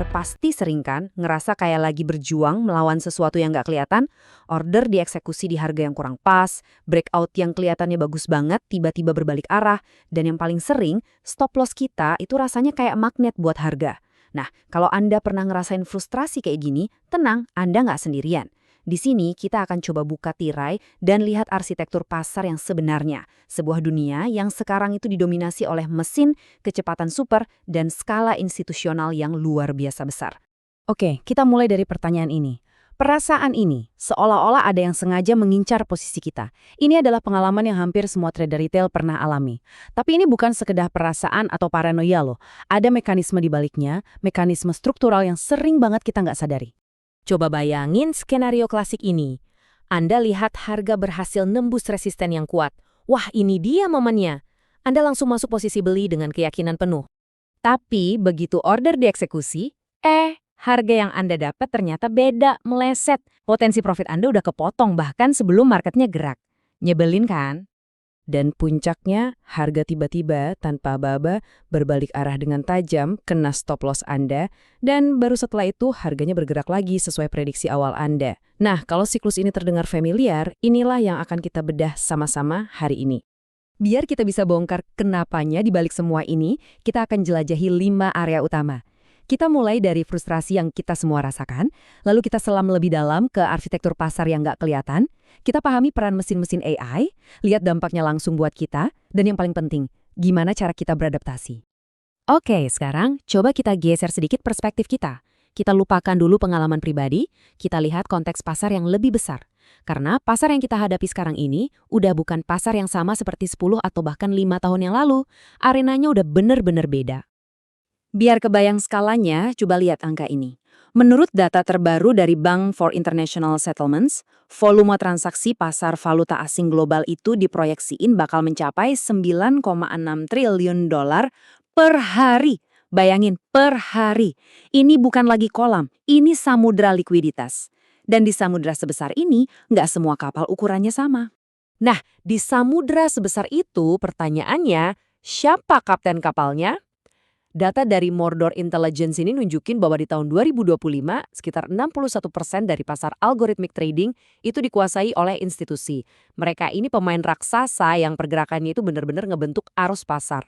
pasti sering kan ngerasa kayak lagi berjuang melawan sesuatu yang nggak kelihatan, order dieksekusi di harga yang kurang pas, breakout yang kelihatannya bagus banget tiba-tiba berbalik arah, dan yang paling sering, stop loss kita itu rasanya kayak magnet buat harga. Nah, kalau Anda pernah ngerasain frustrasi kayak gini, tenang, Anda nggak sendirian. Di sini kita akan coba buka tirai dan lihat arsitektur pasar yang sebenarnya. Sebuah dunia yang sekarang itu didominasi oleh mesin, kecepatan super, dan skala institusional yang luar biasa besar. Oke, kita mulai dari pertanyaan ini. Perasaan ini, seolah-olah ada yang sengaja mengincar posisi kita. Ini adalah pengalaman yang hampir semua trader retail pernah alami. Tapi ini bukan sekedar perasaan atau paranoia loh. Ada mekanisme di baliknya, mekanisme struktural yang sering banget kita nggak sadari. Coba bayangin skenario klasik ini. Anda lihat harga berhasil nembus resisten yang kuat. Wah, ini dia momennya. Anda langsung masuk posisi beli dengan keyakinan penuh. Tapi begitu order dieksekusi, harga yang Anda dapat ternyata beda, meleset. Potensi profit Anda udah kepotong bahkan sebelum marketnya gerak. Nyebelin kan? Dan puncaknya, harga tiba-tiba tanpa aba-aba berbalik arah dengan tajam, kena stop loss Anda, dan baru setelah itu harganya bergerak lagi sesuai prediksi awal Anda. Nah, kalau siklus ini terdengar familiar, inilah yang akan kita bedah sama-sama hari ini. Biar kita bisa bongkar kenapanya di balik semua ini, kita akan jelajahi 5 area utama. Kita mulai dari frustrasi yang kita semua rasakan, lalu kita selam lebih dalam ke arsitektur pasar yang nggak kelihatan, kita pahami peran mesin-mesin AI, lihat dampaknya langsung buat kita, dan yang paling penting, gimana cara kita beradaptasi. Oke, sekarang coba kita geser sedikit perspektif kita. Kita lupakan dulu pengalaman pribadi, kita lihat konteks pasar yang lebih besar. Karena pasar yang kita hadapi sekarang ini udah bukan pasar yang sama seperti 10 atau bahkan 5 tahun yang lalu, arenanya udah bener-bener beda. Biar kebayang skalanya, coba lihat angka ini. Menurut data terbaru dari Bank for International Settlements, volume transaksi pasar valuta asing global itu diproyeksiin bakal mencapai 9,6 triliun dolar per hari. Bayangin, per hari. Ini bukan lagi kolam, ini samudra likuiditas. Dan di samudra sebesar ini, nggak semua kapal ukurannya sama. Nah, di samudra sebesar itu pertanyaannya, siapa kapten kapalnya? Data dari Mordor Intelligence ini nunjukin bahwa di tahun 2025, sekitar 61% dari pasar algorithmic trading itu dikuasai oleh institusi. Mereka ini pemain raksasa yang pergerakannya itu benar-benar ngebentuk arus pasar.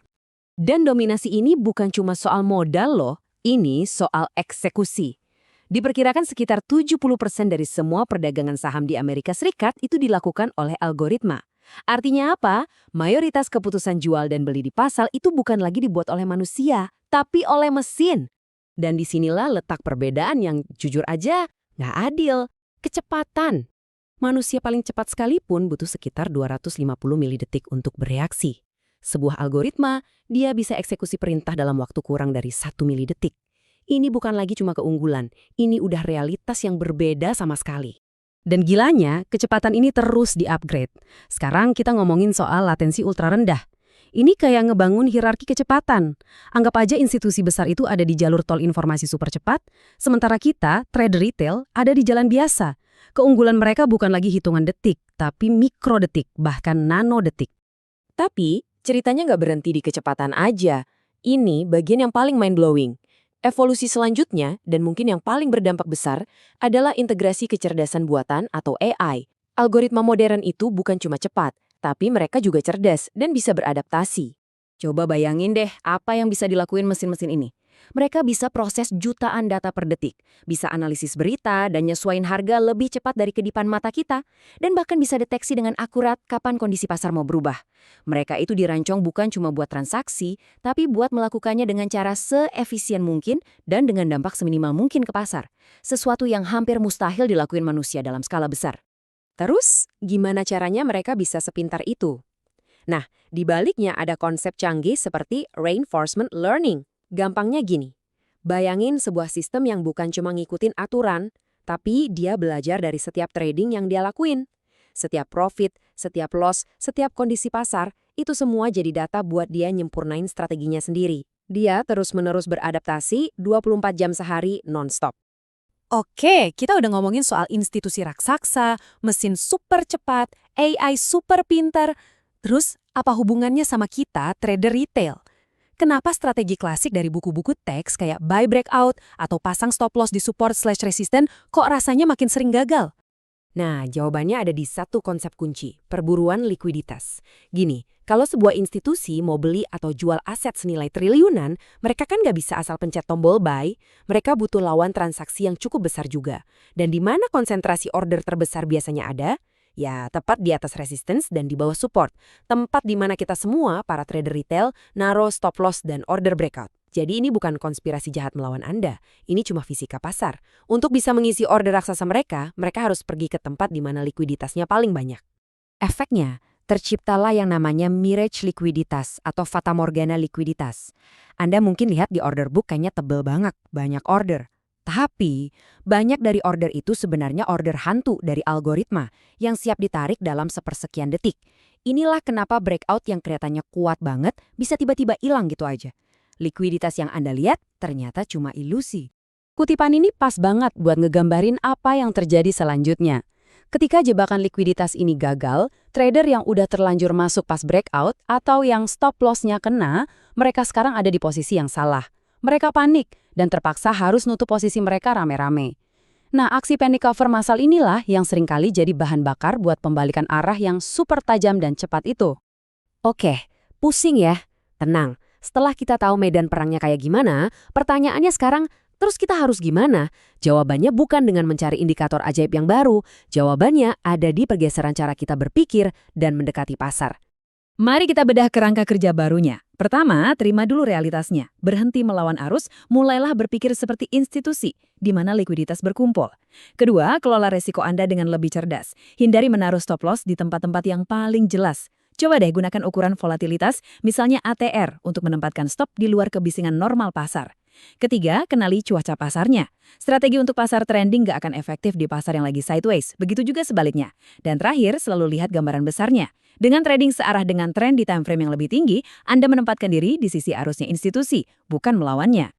Dan dominasi ini bukan cuma soal modal loh, ini soal eksekusi. Diperkirakan sekitar 70% dari semua perdagangan saham di Amerika Serikat itu dilakukan oleh algoritma. Artinya apa? Mayoritas keputusan jual dan beli di pasar itu bukan lagi dibuat oleh manusia, tapi oleh mesin. Dan disinilah letak perbedaan yang jujur aja nggak adil. Kecepatan. Manusia paling cepat sekalipun butuh sekitar 250 milidetik untuk bereaksi. Sebuah algoritma, dia bisa eksekusi perintah dalam waktu kurang dari 1 milidetik. Ini bukan lagi cuma keunggulan, ini udah realitas yang berbeda sama sekali. Dan gilanya, kecepatan ini terus di-upgrade. Sekarang kita ngomongin soal latensi ultra rendah. Ini kayak ngebangun hierarki kecepatan. Anggap aja institusi besar itu ada di jalur tol informasi super cepat, sementara kita, trader retail, ada di jalan biasa. Keunggulan mereka bukan lagi hitungan detik, tapi mikrodetik, bahkan nanodetik. Tapi, ceritanya nggak berhenti di kecepatan aja. Ini bagian yang paling mind-blowing. Evolusi selanjutnya, dan mungkin yang paling berdampak besar, adalah integrasi kecerdasan buatan atau AI. Algoritma modern itu bukan cuma cepat, tapi mereka juga cerdas dan bisa beradaptasi. Coba bayangin deh apa yang bisa dilakuin mesin-mesin ini. Mereka bisa proses jutaan data per detik, bisa analisis berita dan nyesuaiin harga lebih cepat dari kedipan mata kita, dan bahkan bisa deteksi dengan akurat kapan kondisi pasar mau berubah. Mereka itu dirancang bukan cuma buat transaksi, tapi buat melakukannya dengan cara seefisien mungkin dan dengan dampak seminimal mungkin ke pasar. Sesuatu yang hampir mustahil dilakuin manusia dalam skala besar. Terus, gimana caranya mereka bisa sepintar itu? Nah, di baliknya ada konsep canggih seperti reinforcement learning. Gampangnya gini, bayangin sebuah sistem yang bukan cuma ngikutin aturan, tapi dia belajar dari setiap trading yang dia lakuin. Setiap profit, setiap loss, setiap kondisi pasar, itu semua jadi data buat dia nyempurnain strateginya sendiri. Dia terus-menerus beradaptasi 24 jam sehari non-stop. Oke, kita udah ngomongin soal institusi raksasa, mesin super cepat, AI super pintar. Terus, apa hubungannya sama kita, trader retail? kenapa strategi klasik dari buku-buku teks kayak buy breakout atau pasang stop loss di support/resisten kok rasanya makin sering gagal? Nah, jawabannya ada di satu konsep kunci, perburuan likuiditas. Gini, kalau sebuah institusi mau beli atau jual aset senilai triliunan, mereka kan nggak bisa asal pencet tombol buy, mereka butuh lawan transaksi yang cukup besar juga. Dan di mana konsentrasi order terbesar biasanya ada? Ya, tepat di atas resistance dan di bawah support. Tempat di mana kita semua, para trader retail, naruh stop loss dan order breakout. Jadi ini bukan konspirasi jahat melawan Anda, ini cuma fisika pasar. Untuk bisa mengisi order raksasa mereka, mereka harus pergi ke tempat di mana likuiditasnya paling banyak. Efeknya, terciptalah yang namanya mirage likuiditas atau fatamorgana likuiditas. Anda mungkin lihat di order book kayaknya tebel banget, banyak order. Tapi, banyak dari order itu sebenarnya order hantu dari algoritma yang siap ditarik dalam sepersekian detik. Inilah kenapa breakout yang kelihatannya kuat banget bisa tiba-tiba hilang gitu aja. Likuiditas yang Anda lihat ternyata cuma ilusi. Kutipan ini pas banget buat ngegambarin apa yang terjadi selanjutnya. Ketika jebakan likuiditas ini gagal, trader yang udah terlanjur masuk pas breakout atau yang stop loss-nya kena, mereka sekarang ada di posisi yang salah. Mereka panik dan terpaksa harus nutup posisi mereka rame-rame. Nah, aksi panic cover massal inilah yang seringkali jadi bahan bakar buat pembalikan arah yang super tajam dan cepat itu. Oke, pusing ya. Tenang, setelah kita tahu medan perangnya kayak gimana, pertanyaannya sekarang, terus kita harus gimana? Jawabannya bukan dengan mencari indikator ajaib yang baru. Jawabannya ada di pergeseran cara kita berpikir dan mendekati pasar. Mari kita bedah kerangka kerja barunya. Pertama, terima dulu realitasnya. Berhenti melawan arus, mulailah berpikir seperti institusi, di mana likuiditas berkumpul. Kedua, kelola resiko Anda dengan lebih cerdas. Hindari menaruh stop loss di tempat-tempat yang paling jelas. Coba deh gunakan ukuran volatilitas, misalnya ATR, untuk menempatkan stop di luar kebisingan normal pasar. Ketiga, kenali cuaca pasarnya. Strategi untuk pasar trending nggak akan efektif di pasar yang lagi sideways, begitu juga sebaliknya. Dan terakhir, selalu lihat gambaran besarnya. Dengan trading searah dengan tren di time frame yang lebih tinggi, Anda menempatkan diri di sisi arusnya institusi, bukan melawannya.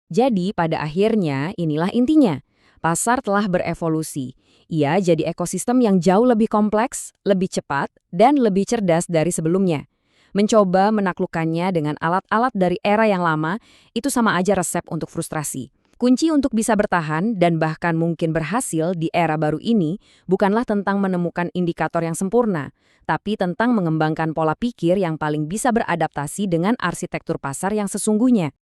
Jadi, pada akhirnya, inilah intinya. Pasar telah berevolusi. Ia jadi ekosistem yang jauh lebih kompleks, lebih cepat, dan lebih cerdas dari sebelumnya. Mencoba menaklukkannya dengan alat-alat dari era yang lama, itu sama aja resep untuk frustrasi. Kunci untuk bisa bertahan dan bahkan mungkin berhasil di era baru ini bukanlah tentang menemukan indikator yang sempurna, tapi tentang mengembangkan pola pikir yang paling bisa beradaptasi dengan arsitektur pasar yang sesungguhnya.